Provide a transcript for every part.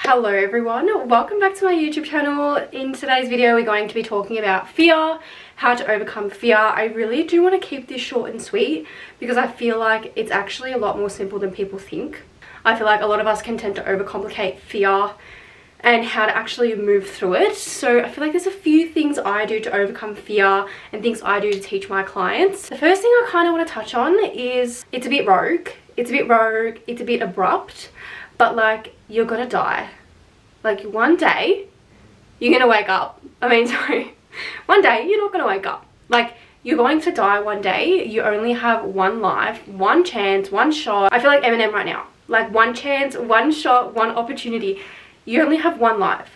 Hello everyone, welcome back to my YouTube channel. In today's video we're going to be talking about fear, how to overcome fear. I really do want to keep this short and sweet because I feel like it's actually a lot more simple than people think. I feel like a lot of us can tend to overcomplicate fear and how to actually move through it. So I feel like there's a few things I do to overcome fear and things I do to teach my clients. The first thing I kind of want to touch on is it's a bit rogue, it's a bit abrupt, but like, you're gonna die. Like, one day you're gonna wake up. One day you're not gonna wake up. Like, you're going to die one day. You only have one life, one chance, one shot. I feel like Eminem right now. Like, one chance, one shot, one opportunity. You only have one life.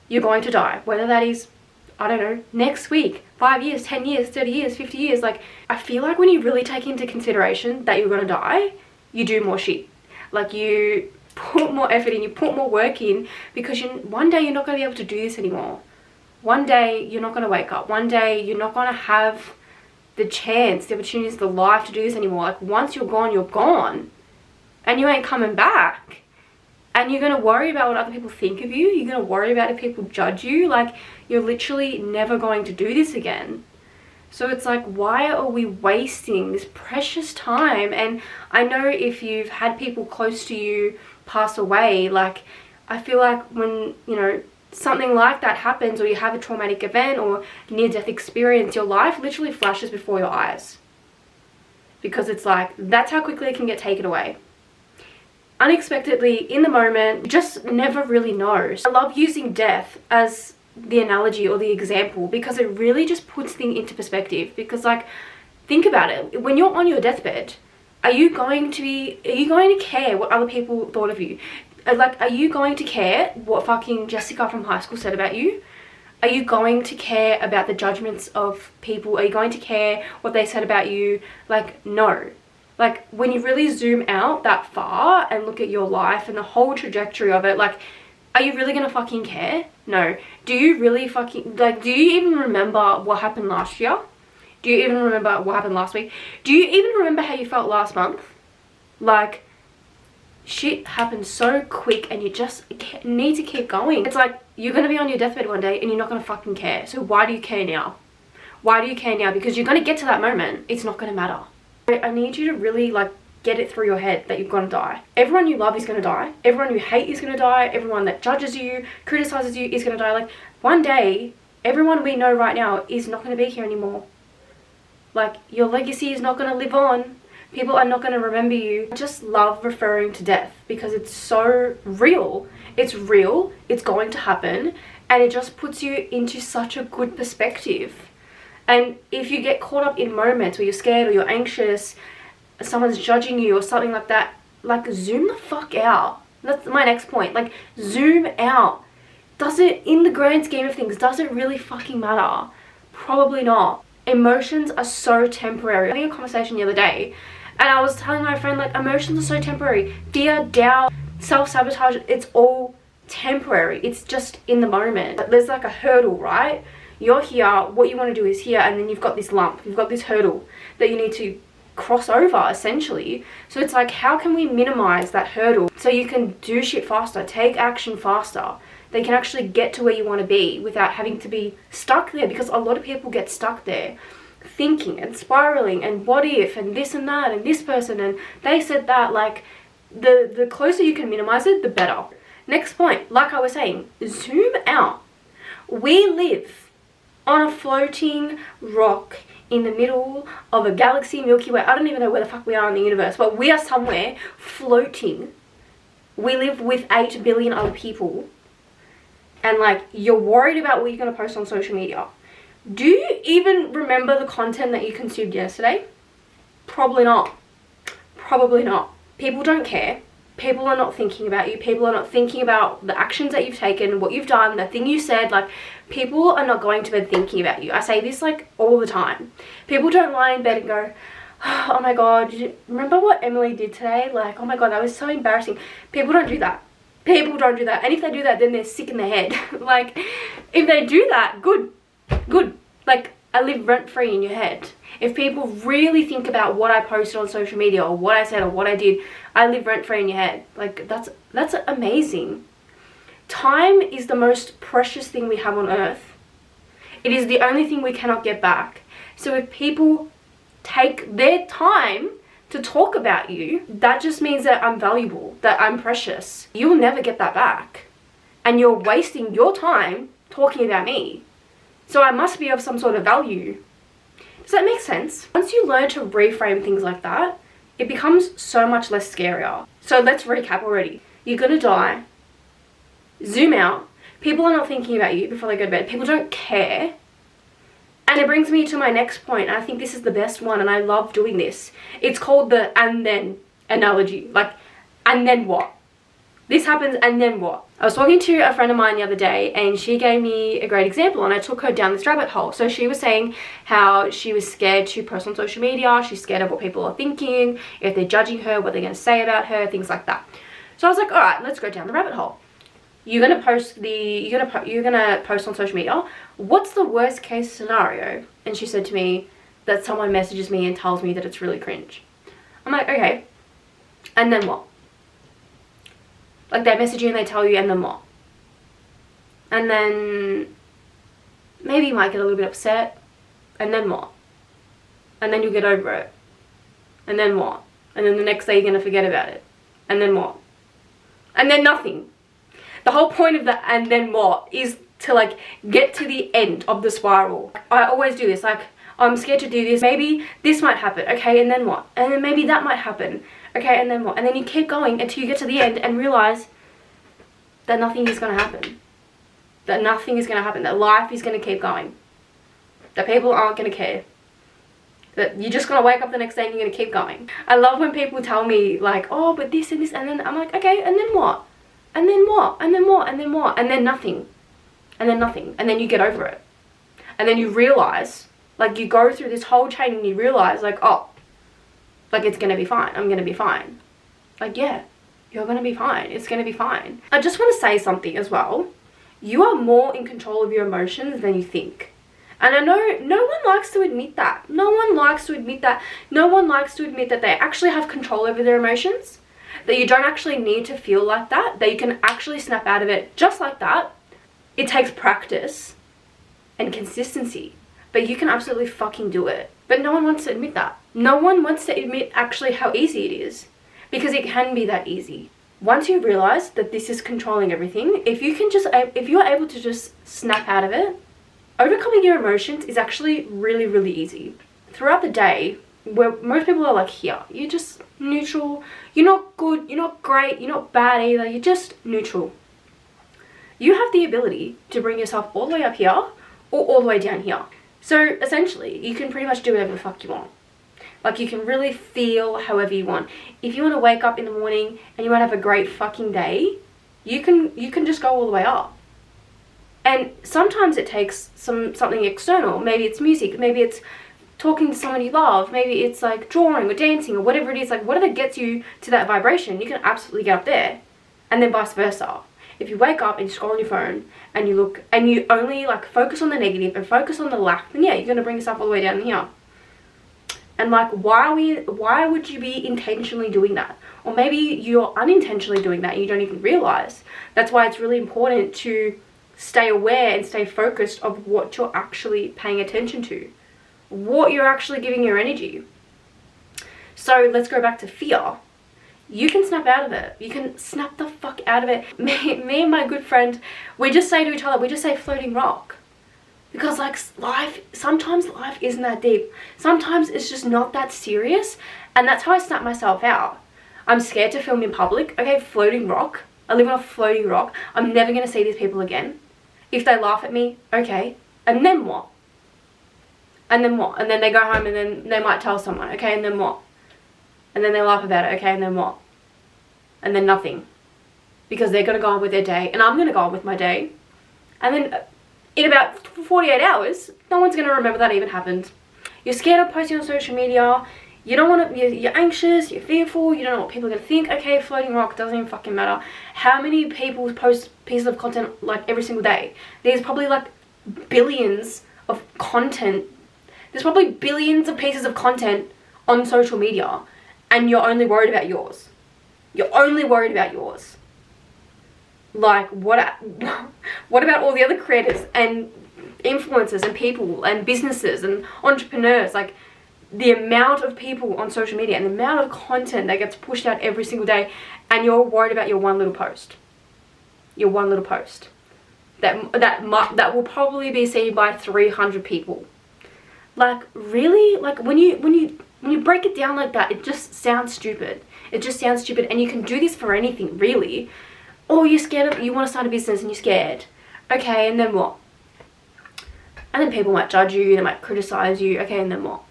You're going to die. Whether that is, I don't know, next week, 5 years, 10 years, 30 years, 50 years. Like, I feel like when you really take into consideration that you're gonna die, you do more shit. Like, you put more effort in, you put more work in, because one day you're not going to be able to do this anymore. One day you're not going to wake up. One day you're not going to have the chance, the opportunities, the life to do this anymore. Like, once you're gone, and you ain't coming back. And you're going to worry about what other people think of you. You're going to worry about if people judge you. Like, you're literally never going to do this again. So it's like, why are we wasting this precious time? And I know if you've had people close to you pass away, like, I feel like when, you know, something like that happens, or you have a traumatic event or near-death experience, your life literally flashes before your eyes. Because it's like, that's how quickly it can get taken away. Unexpectedly, in the moment, you just never really know. I love using death as the analogy or the example because it really just puts things into perspective. Because, like, think about it. When you're on your deathbed, are you going to care what other people thought of you? Like, are you going to care what fucking Jessica from high school said about you? Are you going to care about the judgments of people? Are you going to care what they said about you? Like, no. Like, when you really zoom out that far and look at your life and the whole trajectory of it, like, are you really gonna fucking care? No. Do you really fucking, like, do you even remember what happened last year? Do you even remember what happened last week? Do you even remember how you felt last month? Like, shit happens so quick and you just need to keep going. It's like, you're gonna be on your deathbed one day and you're not gonna fucking care. So why do you care now? Why do you care now? Because you're gonna get to that moment. It's not gonna matter. I need you to really, like, get it through your head that you're gonna die. Everyone you love is gonna die. Everyone you hate is gonna die. Everyone that judges you, criticizes you is gonna die. Like, one day, everyone we know right now is not gonna be here anymore. Like, your legacy is not gonna live on. People are not gonna remember you. I just love referring to death because it's so real. It's real, it's going to happen, and it just puts you into such a good perspective. And if you get caught up in moments where you're scared or you're anxious, someone's judging you or something like that, like, zoom the fuck out. That's my next point. Like, zoom out. Does it, in the grand scheme of things, does it really fucking matter? Probably not. Emotions are so temporary. I was having a conversation the other day and I was telling my friend, like, emotions are so temporary. Fear, doubt, self-sabotage, it's all temporary. It's just in the moment. There's like a hurdle, right? You're here, what you want to do is here, and then you've got this lump, you've got this hurdle that you need to cross over, essentially. So it's like, how can we minimize that hurdle so you can do shit faster, take action faster, that you can actually get to where you want to be without having to be stuck there? Because a lot of people get stuck there thinking and spiraling and what if and this and that and this person and they said that. Like, the closer you can minimize it, the better. Next point, like I was saying, zoom out. We live on a floating rock in the middle of a galaxy, Milky Way. I don't even know where the fuck we are in the universe, but we are somewhere floating. We live with 8 billion other people. And, like, you're worried about what you're going to post on social media. Do you even remember the content that you consumed yesterday? Probably not. Probably not. People don't care. People are not thinking about you. People are not thinking about the actions that you've taken, what you've done, the thing you said. Like, people are not going to bed thinking about you. I say this, like, all the time. People don't lie in bed and go, oh my god, did you remember what Emily did today? Like, oh my god, that was so embarrassing. People don't do that. People don't do that. And if they do that, then they're sick in the head. Like, if they do that, good. Like, I live rent-free in your head. If people really think about what I posted on social media or what I said or what I did, I live rent-free in your head. Like, that's amazing. Time is the most precious thing we have on earth. It is the only thing we cannot get back. So if people take their time to talk about you, that just means that I'm valuable, that I'm precious. You'll never get that back. And you're wasting your time talking about me. So I must be of some sort of value. Does that make sense? Once you learn to reframe things like that, it becomes so much less scarier. So let's recap already. You're gonna die. Zoom out. People are not thinking about you before they go to bed. People don't care. And it brings me to my next point. I think this is the best one, and I love doing this. It's called the and then analogy. Like, and then what? This happens, and then what? I was talking to a friend of mine the other day, and she gave me a great example, and I took her down this rabbit hole. So she was saying how she was scared to post on social media. She's scared of what people are thinking, if they're judging her, what they're going to say about her, things like that. So I was like, all right, let's go down the rabbit hole. You're gonna post on social media. What's the worst case scenario? And she said to me that someone messages me and tells me that it's really cringe. I'm like, okay, and then what? Like, they message you and they tell you, and then what? And then maybe you might get a little bit upset, and then what? And then you'll get over it, and then what? And then the next day you're gonna forget about it, and then what? And then nothing. The whole point of the and then what is to like get to the end of the spiral. I always do this, like, I'm scared to do this, maybe this might happen, okay, and then what? And then maybe that might happen, okay, and then what? And then you keep going until you get to the end and realize that nothing is going to happen. That nothing is going to happen, that life is going to keep going. That people aren't going to care. That you're just going to wake up the next day and you're going to keep going. I love when people tell me like, oh, but this and this, and then I'm like, okay, and then what? And then what? And then what? And then what? And then nothing. And then nothing. And then you get over it. And then you realize, like, you go through this whole chain and you realize, like, oh, like, it's going to be fine. I'm going to be fine. Like, yeah, you're going to be fine. It's going to be fine. I just want to say something as well. You are more in control of your emotions than you think. And I know no one likes to admit that. No one likes to admit that. No one likes to admit that they actually have control over their emotions. That you don't actually need to feel like that. That you can actually snap out of it just like that. It takes practice and consistency. But you can absolutely fucking do it. But no one wants to admit that. No one wants to admit actually how easy it is. Because it can be that easy. Once you realize that this is controlling everything, if you're able to just snap out of it, overcoming your emotions is actually really, really easy. Throughout the day, where most people are like, here, you're just neutral, you're not good, you're not great, you're not bad either, you're just neutral. You have the ability to bring yourself all the way up here or all the way down here. So essentially, you can pretty much do whatever the fuck you want. Like, you can really feel however you want. If you want to wake up in the morning and you want to have a great fucking day, you can just go all the way up. And sometimes it takes something external. Maybe it's music, maybe it's talking to someone you love, maybe it's like drawing or dancing or whatever it is. Like, whatever gets you to that vibration, you can absolutely get up there. And then vice versa. If you wake up and you scroll on your phone and you look and you only like focus on the negative and focus on the lack, then yeah, you're going to bring yourself all the way down here. And like, why would you be intentionally doing that? Or maybe you're unintentionally doing that and you don't even realize. That's why it's really important to stay aware and stay focused of what you're actually paying attention to. What you're actually giving your energy. So let's go back to fear. You can snap out of it. You can snap the fuck out of it. Me and my good friend, we just say to each other, we just say floating rock. Because like sometimes life isn't that deep. Sometimes it's just not that serious. And that's how I snap myself out. I'm scared to film in public. Okay, floating rock. I live on a floating rock. I'm never going to see these people again. If they laugh at me, okay. And then what? And then what? And then they go home and then they might tell someone, okay, and then what? And then they laugh about it, okay, and then what? And then nothing. Because they're going to go on with their day, and I'm going to go on with my day. And then in about 48 hours, no one's going to remember that even happened. You're scared of posting on social media. You don't want to, you're anxious, you're fearful, you don't know what people are going to think. Okay, floating rock, doesn't even fucking matter. How many people post pieces of content like every single day? There's probably like billions of content. There's probably billions of pieces of content on social media. And you're only worried about yours. You're only worried about yours. Like, what about all the other creators and influencers and people and businesses and entrepreneurs? Like, the amount of people on social media and the amount of content that gets pushed out every single day, and you're worried about your one little post. Your one little post. That will probably be seen by 300 people. Like, really? Like, when you break it down like that, it just sounds stupid. It just sounds stupid. And you can do this for anything, really. Or you're scared of, you want to start a business and you're scared. Okay, and then what? And then people might judge you, they might criticize you. Okay, and then what?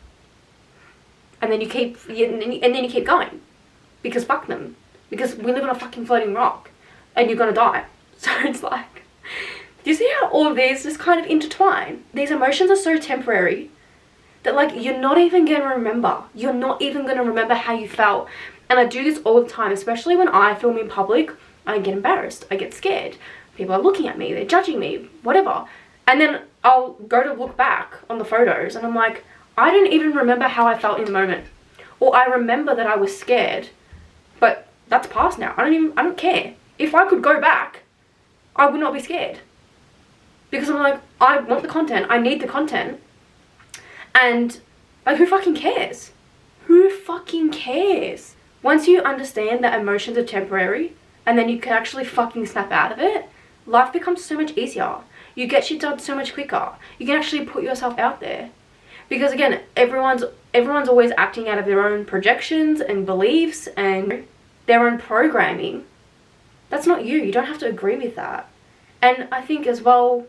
And then you keep going. Because fuck them. Because we live on a fucking floating rock. And you're gonna die. So it's like, do you see how all of these just kind of intertwine? These emotions are so temporary that, like, you're not even gonna remember. You're not even gonna remember how you felt. And I do this all the time, especially when I film in public. I get embarrassed, I get scared, people are looking at me, they're judging me, whatever. And then I'll go to look back on the photos and I'm like, I don't even remember how I felt in the moment. Or I remember that I was scared, but that's past now. I don't care. If I could go back, I would not be scared. Because I'm like, I want the content, I need the content. And, like, who fucking cares? Who fucking cares? Once you understand that emotions are temporary, and then you can actually fucking snap out of it, life becomes so much easier. You get shit done so much quicker. You can actually put yourself out there. Because again, everyone's always acting out of their own projections and beliefs and their own programming. That's not you. You don't have to agree with that. And I think as well,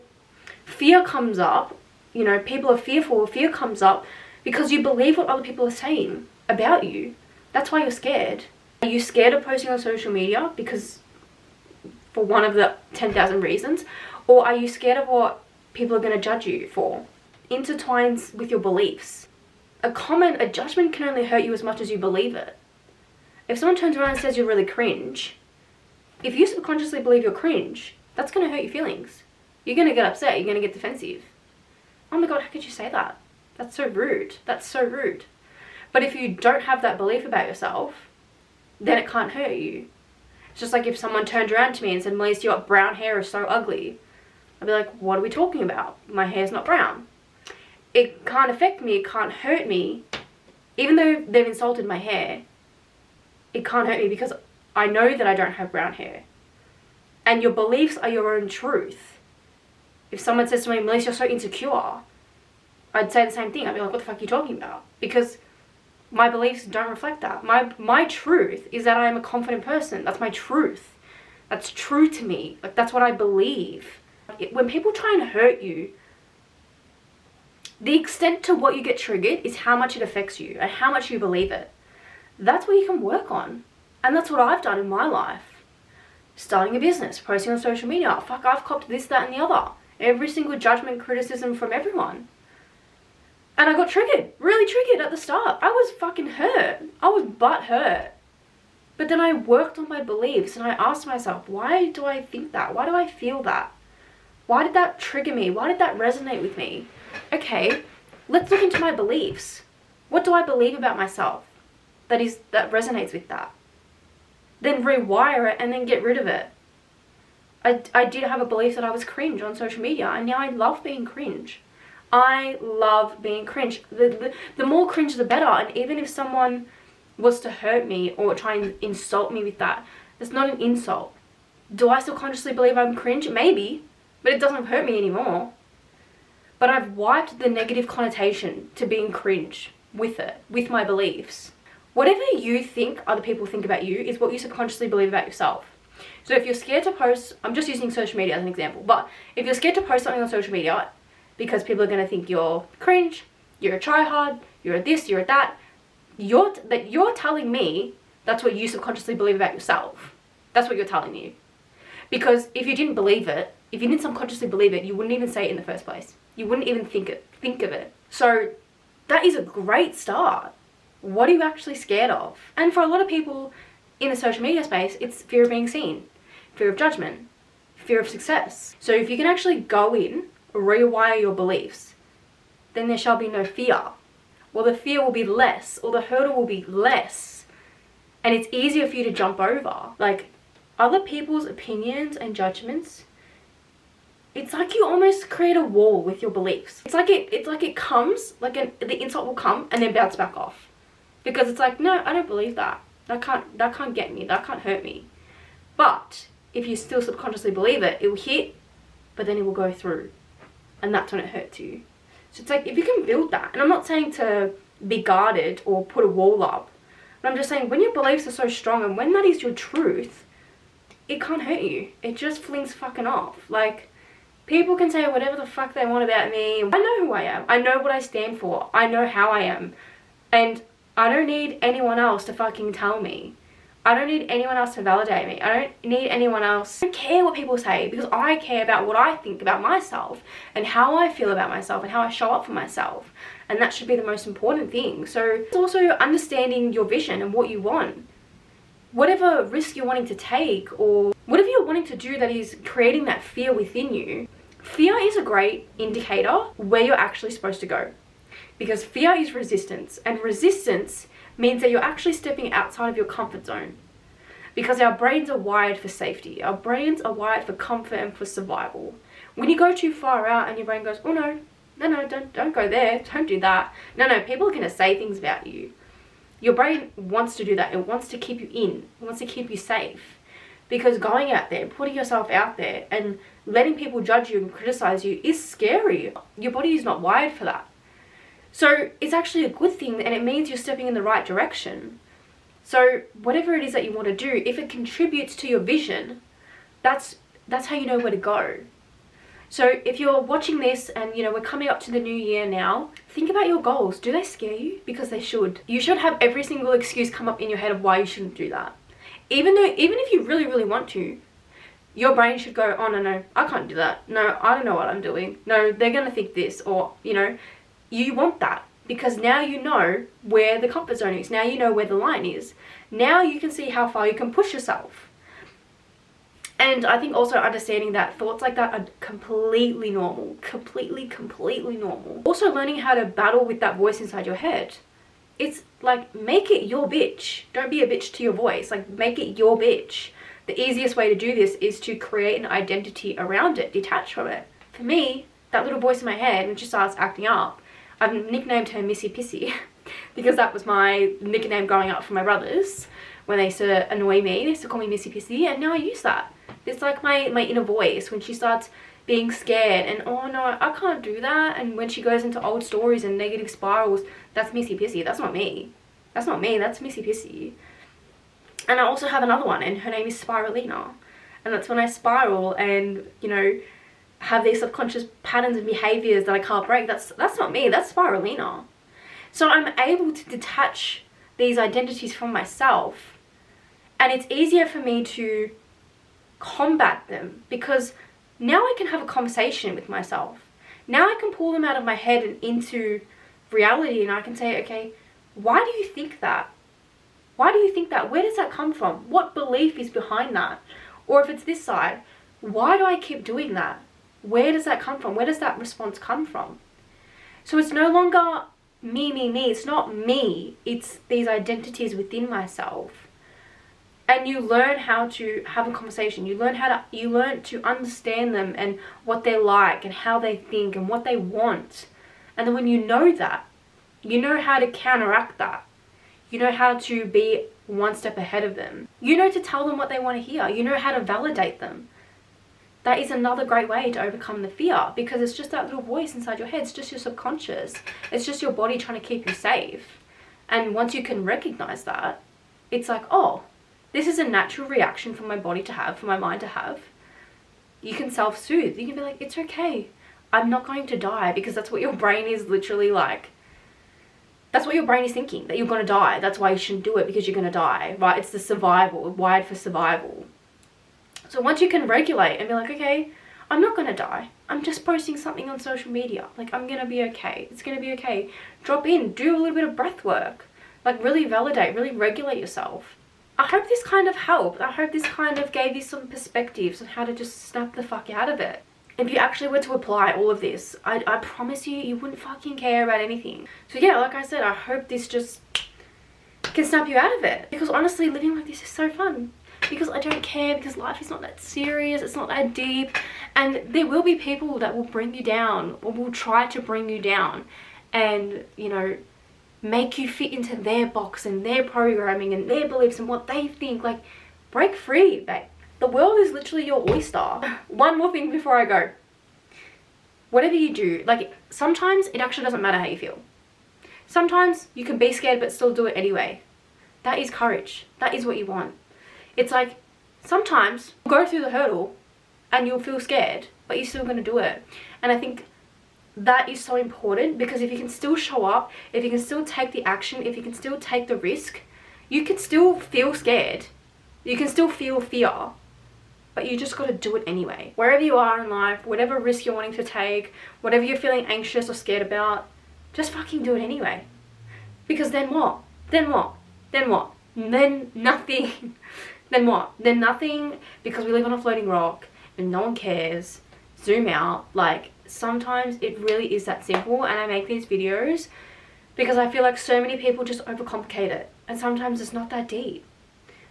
fear comes up. You know, people are fearful. Fear comes up because you believe what other people are saying about you. That's why you're scared. Are you scared of posting on social media because for one of the 10,000 reasons? Or are you scared of what people are going to judge you for? Intertwines with your beliefs. A comment, a judgment can only hurt you as much as you believe it. If someone turns around and says you're really cringe, if you subconsciously believe you're cringe, that's going to hurt your feelings. You're going to get upset, you're going to get defensive. Oh my god, how could you say that? That's so rude. That's so rude. But if you don't have that belief about yourself, then it can't hurt you. It's just like if someone turned around to me and said, Melise, your brown hair is so ugly. I'd be like, what are we talking about? My hair's not brown. It can't affect me, it can't hurt me. Even though they've insulted my hair, it can't hurt me because I know that I don't have brown hair. And your beliefs are your own truth. If someone says to me, Melise, you're so insecure, I'd say the same thing. I'd be like, what the fuck are you talking about? Because my beliefs don't reflect that. My truth is that I am a confident person. That's my truth. That's true to me. Like, that's what I believe. When people try and hurt you, the extent to what you get triggered is how much it affects you and how much you believe it. That's what you can work on. And that's what I've done in my life. Starting a business, posting on social media. Fuck, I've copped this, that, and the other. Every single judgment, criticism from everyone. And I got triggered, really triggered at the start. I was fucking hurt. I was butt hurt. But then I worked on my beliefs and I asked myself, why do I think that? Why do I feel that? Why did that trigger me? Why did that resonate with me? Okay, let's look into my beliefs. What do I believe about myself that resonates with that? Then rewire it and then get rid of it. I did have a belief that I was cringe on social media, and now I love being cringe. I love being cringe. The more cringe, the better. And even if someone was to hurt me or try and insult me with that, it's not an insult. Do I still consciously believe I'm cringe? Maybe, but it doesn't hurt me anymore. But I've wiped the negative connotation to being cringe with it, with my beliefs. Whatever you think other people think about you is what you subconsciously believe about yourself. So if you're scared to post, I'm just using social media as an example, but if you're scared to post something on social media because people are going to think you're cringe, you're a tryhard, you're a this, you're a that, you're telling me that's what you subconsciously believe about yourself. That's what you're telling you. Because if you didn't believe it, if you didn't subconsciously believe it, you wouldn't even say it in the first place. You wouldn't even think of it. So that is a great start. What are you actually scared of? And for a lot of people in the social media space, it's fear of being seen, fear of judgment, fear of success. So if you can actually go in, rewire your beliefs, then there shall be no fear. Well, the fear will be less, or the hurdle will be less. And it's easier for you to jump over. Like, other people's opinions and judgments, it's like you almost create a wall with your beliefs. It's like it comes, like the insult will come and then bounce back off. Because it's like, no, I don't believe that. That can't get me. That can't hurt me. But if you still subconsciously believe it, it will hit, but then it will go through. And that's when it hurts you. So it's like, if you can build that, and I'm not saying to be guarded or put a wall up, but I'm just saying when your beliefs are so strong and when that is your truth, it can't hurt you. It just flings fucking off. Like, people can say whatever the fuck they want about me. I know who I am. I know what I stand for. I know how I am. And I don't need anyone else to fucking tell me. I don't need anyone else to validate me. I don't need anyone else. I don't care what people say, because I care about what I think about myself and how I feel about myself and how I show up for myself. And that should be the most important thing. So it's also understanding your vision and what you want. Whatever risk you're wanting to take, or whatever you're wanting to do that is creating that fear within you, fear is a great indicator where you're actually supposed to go. Because fear is resistance, and resistance means that you're actually stepping outside of your comfort zone. Because our brains are wired for safety. Our brains are wired for comfort and for survival. When you go too far out and your brain goes, oh no, don't go there, don't do that. No, people are going to say things about you. Your brain wants to do that. It wants to keep you in. It wants to keep you safe. Because going out there, putting yourself out there and letting people judge you and criticize you is scary. Your body is not wired for that. So it's actually a good thing, and it means you're stepping in the right direction. So whatever it is that you want to do, if it contributes to your vision, that's how you know where to go. So if you're watching this and, you know, we're coming up to the new year now, think about your goals. Do they scare you? Because they should. You should have every single excuse come up in your head of why you shouldn't do that. Even if you really, really want to, your brain should go, oh, no, I can't do that. No, I don't know what I'm doing. No, they're going to think this, or, you know, you want that. Because now you know where the comfort zone is. Now you know where the line is. Now you can see how far you can push yourself. And I think also understanding that thoughts like that are completely normal. Completely normal. Also learning how to battle with that voice inside your head. It's like, make it your bitch. Don't be a bitch to your voice. Like, make it your bitch. The easiest way to do this is to create an identity around it. Detach from it. For me, that little voice in my head, when she starts acting up, I've nicknamed her Missy Pissy. Because that was my nickname growing up from my brothers. When they used to annoy me, they used to call me Missy Pissy, and now I use that. It's like my inner voice when she starts being scared and, oh no, I can't do that. And when she goes into old stories and negative spirals, that's Missy Pissy. That's not me. That's not me. That's Missy Pissy. And I also have another one, and her name is Spiralina. And that's when I spiral and, you know, have these subconscious patterns and behaviors that I can't break. That's not me. That's Spiralina. So I'm able to detach these identities from myself, and it's easier for me to combat them because now I can have a conversation with myself. Now I can pull them out of my head and into reality, and I can say, okay, why do you think that? Why do you think that? Where does that come from? What belief is behind that? Or if it's this side, why do I keep doing that? Where does that come from? Where does that response come from? So it's no longer me. It's not me. It's these identities within myself. And you learn how to have a conversation. You learn to understand them and what they're like and how they think and what they want. And then when you know that, you know how to counteract that. You know how to be one step ahead of them. You know to tell them what they want to hear. You know how to validate them. That is another great way to overcome the fear, because it's just that little voice inside your head. It's just your subconscious. It's just your body trying to keep you safe. And once you can recognize that, it's like, oh, this is a natural reaction for my body to have, for my mind to have. You can self-soothe. You can be like, it's okay. I'm not going to die, because that's what your brain is literally like. That's what your brain is thinking, that you're going to die. That's why you shouldn't do it, because you're going to die, right? It's the survival, wired for survival. So once you can regulate and be like, okay, I'm not going to die. I'm just posting something on social media. Like, I'm going to be okay. It's going to be okay. Drop in, do a little bit of breath work. Like, really validate, really regulate yourself. I hope this kind of helped. I hope this kind of gave you some perspectives on how to just snap the fuck out of it. If you actually were to apply all of this, I promise you wouldn't fucking care about anything. So yeah, like I said, I hope this just can snap you out of it. Because honestly, living like this is so fun. because I don't care, because life is not that serious, it's not that deep, and there will be people that will bring you down or will try to bring you down and, you know, make you fit into their box and their programming and their beliefs and what they think. Like, break free, babe. The world is literally your oyster. One more thing before I go. Whatever you do, like, sometimes it actually doesn't matter how you feel. Sometimes you can be scared but still do it anyway. That is courage. That is what you want. It's like, sometimes you'll go through the hurdle and you'll feel scared, but you're still going to do it. And I think that is so important, because if you can still show up, if you can still take the action, if you can still take the risk, you can still feel scared. You can still feel fear, but you just got to do it anyway. Wherever you are in life, whatever risk you're wanting to take, whatever you're feeling anxious or scared about, just fucking do it anyway. Because then what? Then what? Then what? Then nothing. Then what? Then nothing, because we live on a floating rock and no one cares. Zoom out. Like, sometimes it really is that simple, and I make these videos because I feel like so many people just overcomplicate it, and sometimes it's not that deep.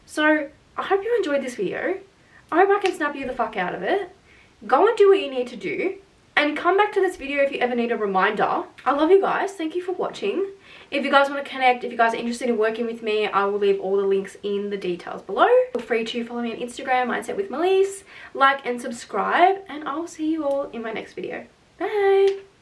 So I hope you enjoyed this video. I hope I can snap you the fuck out of it. Go and do what you need to do, and come back to this video if you ever need a reminder. I love you guys. Thank you for watching. If you guys want to connect, if you guys are interested in working with me, I will leave all the links in the details below. Feel free to follow me on Instagram, Mindset with Melise, like and subscribe, and I'll see you all in my next video. Bye!